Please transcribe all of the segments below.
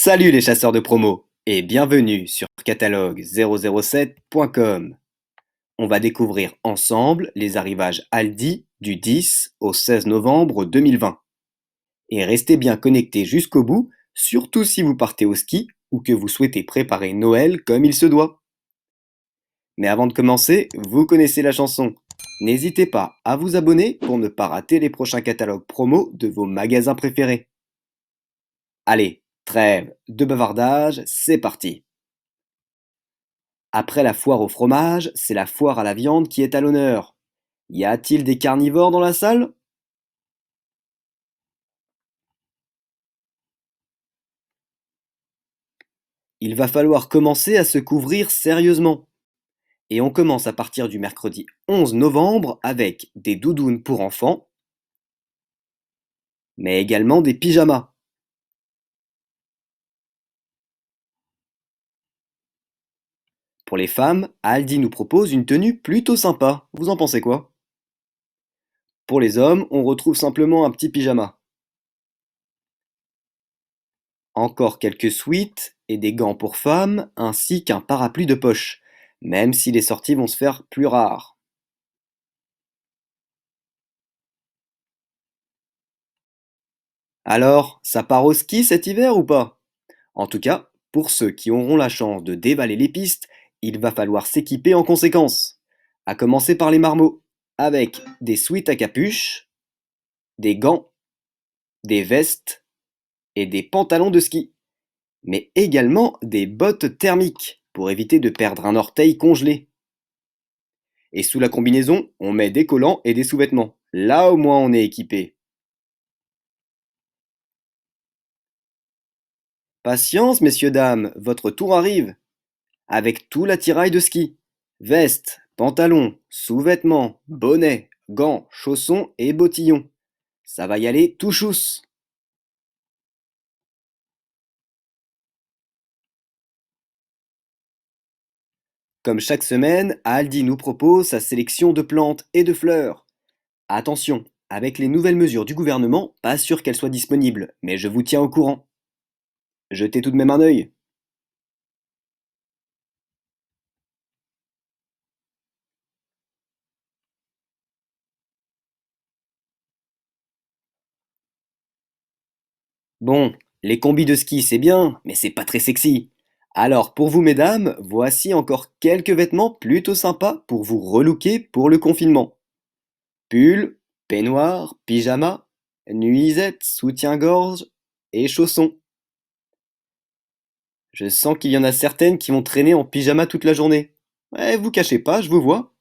Salut les chasseurs de promos et bienvenue sur catalogue007.com. On va découvrir ensemble les arrivages Aldi du 10 au 16 novembre 2020. Et restez bien connectés jusqu'au bout, surtout si vous partez au ski ou que vous souhaitez préparer Noël comme il se doit. Mais avant de commencer, vous connaissez la chanson. N'hésitez pas à vous abonner pour ne pas rater les prochains catalogues promos de vos magasins préférés. Allez, trêve de bavardage, c'est parti. Après la foire au fromage, c'est la foire à la viande qui est à l'honneur. Y a-t-il des carnivores dans la salle? Il va falloir commencer à se couvrir sérieusement. Et on commence à partir du mercredi 11 novembre avec des doudounes pour enfants, mais également des pyjamas. Pour les femmes, Aldi nous propose une tenue plutôt sympa. Vous en pensez quoi? Pour les hommes, on retrouve simplement un petit pyjama. Encore quelques sweats et des gants pour femmes, ainsi qu'un parapluie de poche, même si les sorties vont se faire plus rares. Alors, ça part au ski cet hiver ou pas? En tout cas, pour ceux qui auront la chance de dévaler les pistes, il va falloir s'équiper en conséquence. À commencer par les marmots, avec des sweats à capuche, des gants, des vestes et des pantalons de ski, mais également des bottes thermiques pour éviter de perdre un orteil congelé. Et sous la combinaison, on met des collants et des sous-vêtements. Là au moins on est équipé. Patience, messieurs, dames, votre tour arrive. Avec tout l'attirail de ski. Veste, pantalon, sous-vêtements, bonnet, gants, chaussons et bottillons. Ça va y aller tout chousse. Comme chaque semaine, Aldi nous propose sa sélection de plantes et de fleurs. Attention, avec les nouvelles mesures du gouvernement, pas sûr qu'elles soient disponibles, mais je vous tiens au courant. Jetez tout de même un œil. Bon, les combis de ski c'est bien, mais c'est pas très sexy. Alors pour vous mesdames, voici encore quelques vêtements plutôt sympas pour vous relooker pour le confinement. Pull, peignoir, pyjama, nuisette, soutien-gorge et chaussons. Je sens qu'il y en a certaines qui vont traîner en pyjama toute la journée. Ouais, vous cachez pas, je vous vois.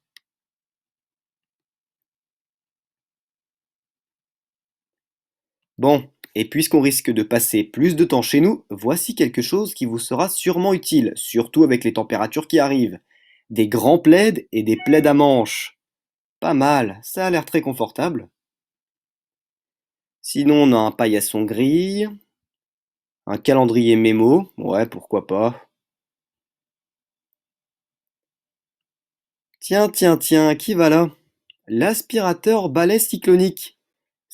Bon, et puisqu'on risque de passer plus de temps chez nous, voici quelque chose qui vous sera sûrement utile, surtout avec les températures qui arrivent. Des grands plaids et des plaids à manches. Pas mal, ça a l'air très confortable. Sinon, on a un paillasson gris, un calendrier mémo, ouais, pourquoi pas. Tiens, tiens, tiens, qui va là? L'aspirateur balai cyclonique.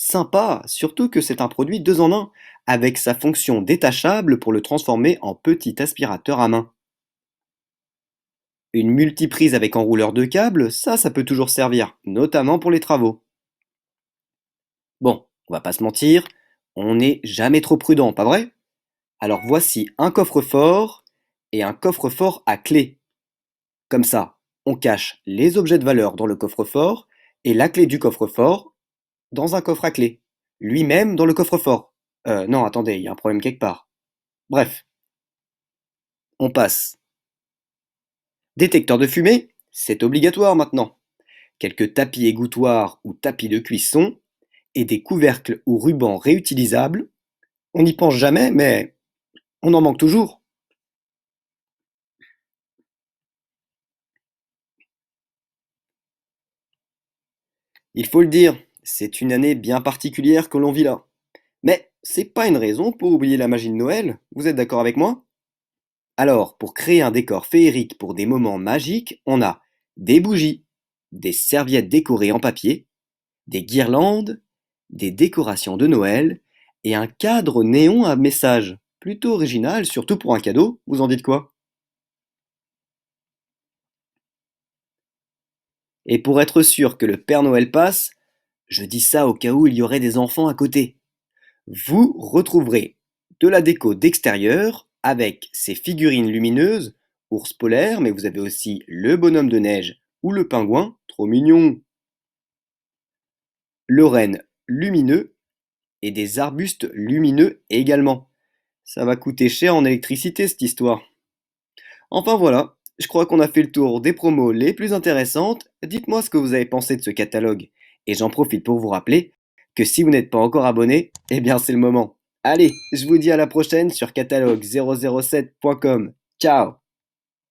Sympa, surtout que c'est un produit 2 en un, avec sa fonction détachable pour le transformer en petit aspirateur à main. Une multiprise avec enrouleur de câbles, ça peut toujours servir, notamment pour les travaux. Bon, on va pas se mentir, on n'est jamais trop prudent, pas vrai? Alors voici un coffre-fort et un coffre-fort à clé. Comme ça, on cache les objets de valeur dans le coffre-fort et la clé du coffre-fort dans un coffre à clé. Lui-même dans le coffre-fort. Non, attendez, il y a un problème quelque part. Bref, on passe. Détecteur de fumée, c'est obligatoire maintenant. Quelques tapis égouttoirs ou tapis de cuisson et des couvercles ou rubans réutilisables. On n'y pense jamais, mais on en manque toujours. Il faut le dire, c'est une année bien particulière que l'on vit là. Mais c'est pas une raison pour oublier la magie de Noël, vous êtes d'accord avec moi? Alors, pour créer un décor féerique pour des moments magiques, on a des bougies, des serviettes décorées en papier, des guirlandes, des décorations de Noël et un cadre néon à message. Plutôt original, surtout pour un cadeau, vous en dites quoi? Et pour être sûr que le Père Noël passe, je dis ça au cas où il y aurait des enfants à côté. Vous retrouverez de la déco d'extérieur avec ses figurines lumineuses, ours polaire, mais vous avez aussi le bonhomme de neige ou le pingouin, trop mignon, le renne lumineux et des arbustes lumineux également. Ça va coûter cher en électricité cette histoire. Enfin voilà, je crois qu'on a fait le tour des promos les plus intéressantes. Dites-moi ce que vous avez pensé de ce catalogue. Et j'en profite pour vous rappeler que si vous n'êtes pas encore abonné, eh bien c'est le moment. Allez, je vous dis à la prochaine sur catalogue007.com. Ciao!